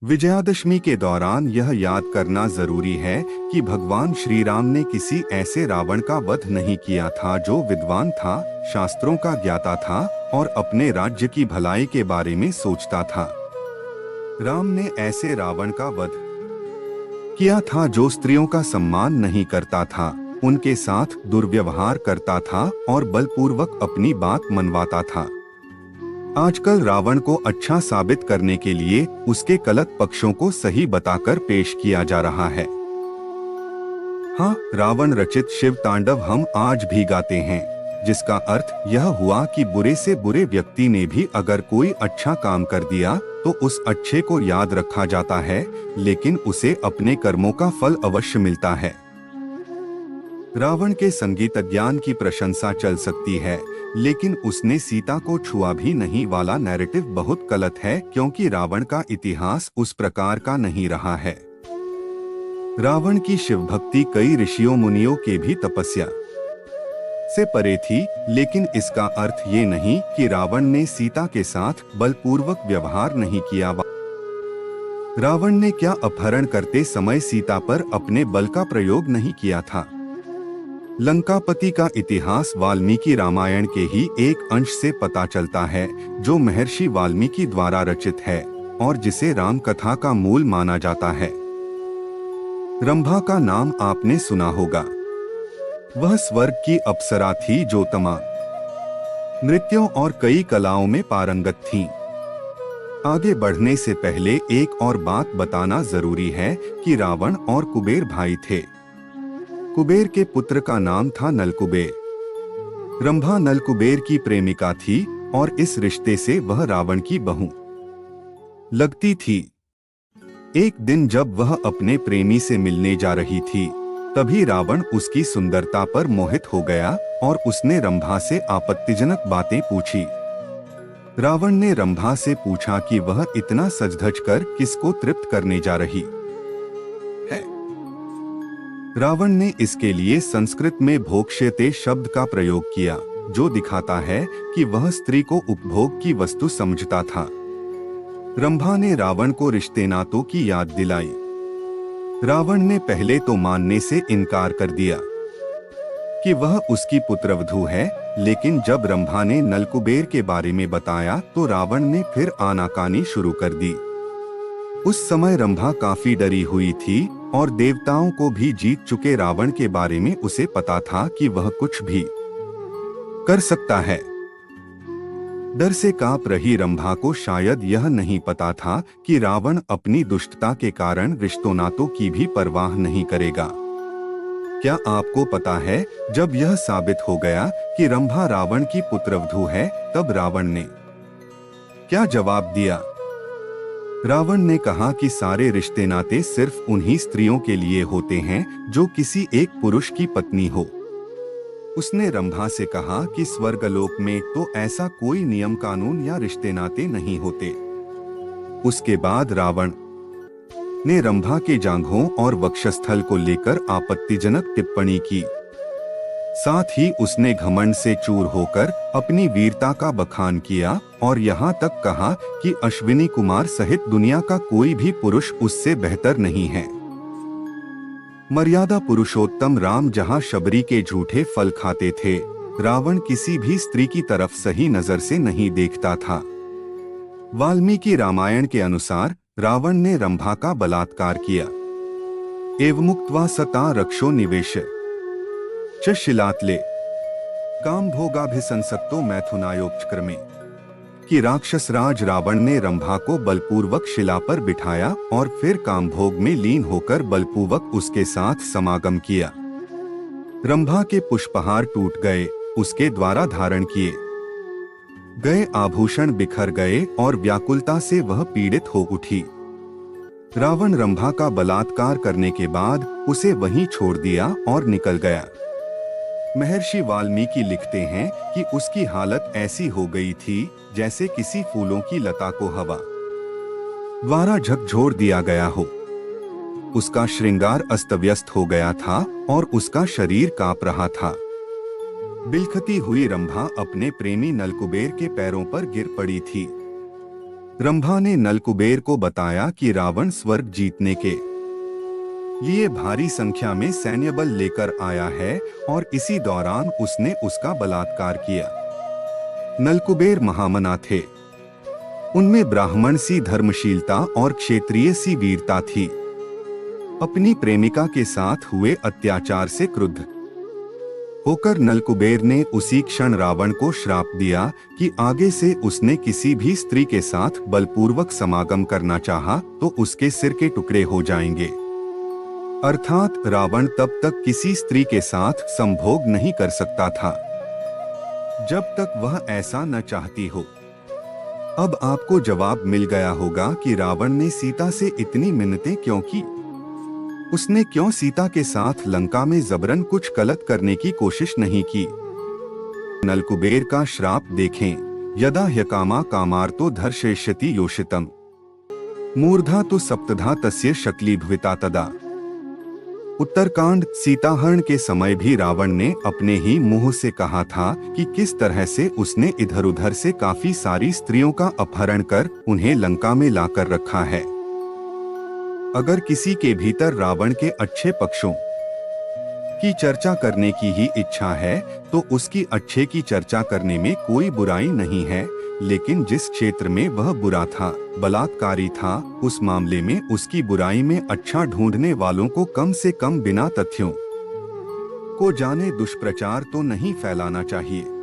विजयादशमी के दौरान यह याद करना जरूरी है कि भगवान श्री राम ने किसी ऐसे रावण का वध नहीं किया था जो विद्वान था, शास्त्रों का ज्ञाता था और अपने राज्य की भलाई के बारे में सोचता था। राम ने ऐसे रावण का वध किया था जो स्त्रियों का सम्मान नहीं करता था, उनके साथ दुर्व्यवहार करता था और बलपूर्वक अपनी बात मनवाता था। आजकल रावण को अच्छा साबित करने के लिए उसके गलत पक्षों को सही बताकर पेश किया जा रहा है। हाँ, रावण रचित शिव तांडव हम आज भी गाते हैं, जिसका अर्थ यह हुआ कि बुरे से बुरे व्यक्ति ने भी अगर कोई अच्छा काम कर दिया तो उस अच्छे को याद रखा जाता है, लेकिन उसे अपने कर्मों का फल अवश्य मिलता है। रावण के संगीत ज्ञान की प्रशंसा चल सकती है, लेकिन उसने सीता को छुआ भी नहीं वाला नैरेटिव बहुत गलत है, क्योंकि रावण का इतिहास उस प्रकार का नहीं रहा है। रावण की शिव भक्ति कई ऋषियों मुनियों के भी तपस्या से परे थी, लेकिन इसका अर्थ ये नहीं कि रावण ने सीता के साथ बलपूर्वक व्यवहार नहीं किया। रावण ने क्या अपहरण करते समय सीता पर अपने बल का प्रयोग नहीं किया था। लंकापति का इतिहास वाल्मीकि रामायण के ही एक अंश से पता चलता है, जो महर्षि वाल्मीकि द्वारा रचित है और जिसे राम कथा का मूल माना जाता है। रंभा का नाम आपने सुना होगा। वह स्वर्ग की अप्सरा थी जो तमाम नृत्यों और कई कलाओं में पारंगत थीं। आगे बढ़ने से पहले एक और बात बताना जरूरी है कि रावण और कुबेर भाई थे। कुबेर के पुत्र का नाम था नलकुबेर। रंभा नलकुबेर की प्रेमिका थी और इस रिश्ते से वह रावण की बहू लगती थी। एक दिन जब वह अपने प्रेमी से मिलने जा रही थी, तभी रावण उसकी सुंदरता पर मोहित हो गया और उसने रंभा से आपत्तिजनक बातें पूछी। रावण ने रंभा से पूछा कि वह इतना सज-धज कर किसको तृप्त करने जा रही है। रावण ने इसके लिए संस्कृत में भोक्ष्यते शब्द का प्रयोग किया, जो दिखाता है कि वह स्त्री को उपभोग की वस्तु समझता था। रंभा ने रावण को रिश्ते नातों की याद दिलाई। रावण ने पहले तो मानने से इनकार कर दिया कि वह उसकी पुत्रवधू है, लेकिन जब रंभा ने नलकुबेर के बारे में बताया तो रावण ने फिर आनाकानी शुरू कर दी। उस समय रंभा काफी डरी हुई थी और देवताओं को भी जीत चुके रावण के बारे में उसे पता था कि वह कुछ भी कर सकता है। डर से कांप रही रंभा को शायद यह नहीं पता था कि रावण अपनी दुष्टता के कारण रिश्तों नातों की भी परवाह नहीं करेगा। क्या आपको पता है, जब यह साबित हो गया कि रंभा रावण की पुत्रवधू है, तब रावण ने क्या जवाब दिया? रावण ने कहा कि सारे रिश्ते नाते सिर्फ उन्हीं स्त्रियों के लिए होते हैं जो किसी एक पुरुष की पत्नी हो। उसने रंभा से कहा कि स्वर्गलोक में तो ऐसा कोई नियम कानून या रिश्ते नाते नहीं होते। उसके बाद रावण ने रंभा के जांघों और वक्षस्थल को लेकर आपत्तिजनक टिप्पणी की। साथ ही उसने घमंड से चूर होकर अपनी वीरता का बखान किया और यहाँ तक कहा कि अश्विनी कुमार सहित दुनिया का कोई भी पुरुष उससे बेहतर नहीं है। मर्यादा पुरुषोत्तम राम जहाँ शबरी के झूठे फल खाते थे, रावण किसी भी स्त्री की तरफ सही नजर से नहीं देखता था। वाल्मीकि रामायण के अनुसार रावण ने रंभा का बलात्कार किया। एवमुक्त्वा सता रक्षो निवेश च शिलातले काम भोगाभिसंसक्तो मैथुनायोपक्रमे कि राक्षस राज रावण ने रंभा को बलपूर्वक शिला पर बिठाया और फिर कामभोग में लीन होकर बलपूर्वक उसके साथ समागम किया। रंभा के पुष्पहार टूट गए, उसके द्वारा धारण किए गए आभूषण बिखर गए और व्याकुलता से वह पीड़ित हो उठी। रावण रंभा का बलात्कार करने के बाद उसे वहीं छोड़ दिया और निकल गया। महर्षि वाल्मीकि लिखते हैं कि उसकी हालत ऐसी हो गई थी जैसे किसी फूलों की लता को हवा द्वारा झकझोर दिया गया हो। उसका श्रृंगार अस्त व्यस्त हो गया था और उसका शरीर कांप रहा था। बिलखती हुई रंभा अपने प्रेमी नलकुबेर के पैरों पर गिर पड़ी थी। रंभा ने नलकुबेर को बताया कि रावण स्वर्ग जीतने के लिए भारी संख्या में सैन्य बल लेकर आया है और इसी दौरान उसने उसका बलात्कार किया। नलकुबेर महामना थे। उनमें ब्राह्मण सी धर्मशीलता और क्षेत्रीय सी वीरता थी। अपनी प्रेमिका के साथ हुए अत्याचार से क्रुद्ध होकर नलकुबेर ने उसी क्षण रावण को श्राप दिया कि आगे से उसने किसी भी स्त्री के साथ बलपूर्वक समागम करना चाहा तो उसके सिर के टुकड़े हो जाएंगे। अर्थात रावण तब तक किसी स्त्री के साथ संभोग नहीं कर सकता था जब तक वह ऐसा न चाहती हो। अब आपको जवाब मिल गया होगा कि रावण ने सीता से इतनी मिन्नतें क्यों की। उसने क्यों सीता के साथ लंका में जबरन कुछ गलत करने की कोशिश नहीं की। नलकुबेर का श्राप देखें। यदा ह्यकामा कामार्तो धर्षयिष्यति योषितम् मूर्धा तो सप्तधा तस्य शक्लीभविता तदा। उत्तरकांड। सीताहरण के समय भी रावण ने अपने ही मुंह से कहा था कि किस तरह से उसने इधर उधर से काफी सारी स्त्रियों का अपहरण कर उन्हें लंका में लाकर रखा है। अगर किसी के भीतर रावण के अच्छे पक्षों की चर्चा करने की ही इच्छा है तो उसकी अच्छे की चर्चा करने में कोई बुराई नहीं है, लेकिन जिस क्षेत्र में वह बुरा था, बलात्कारी था, उस मामले में उसकी बुराई में अच्छा ढूंढने वालों को कम से कम बिना तथ्यों को जाने दुष्प्रचार तो नहीं फैलाना चाहिए।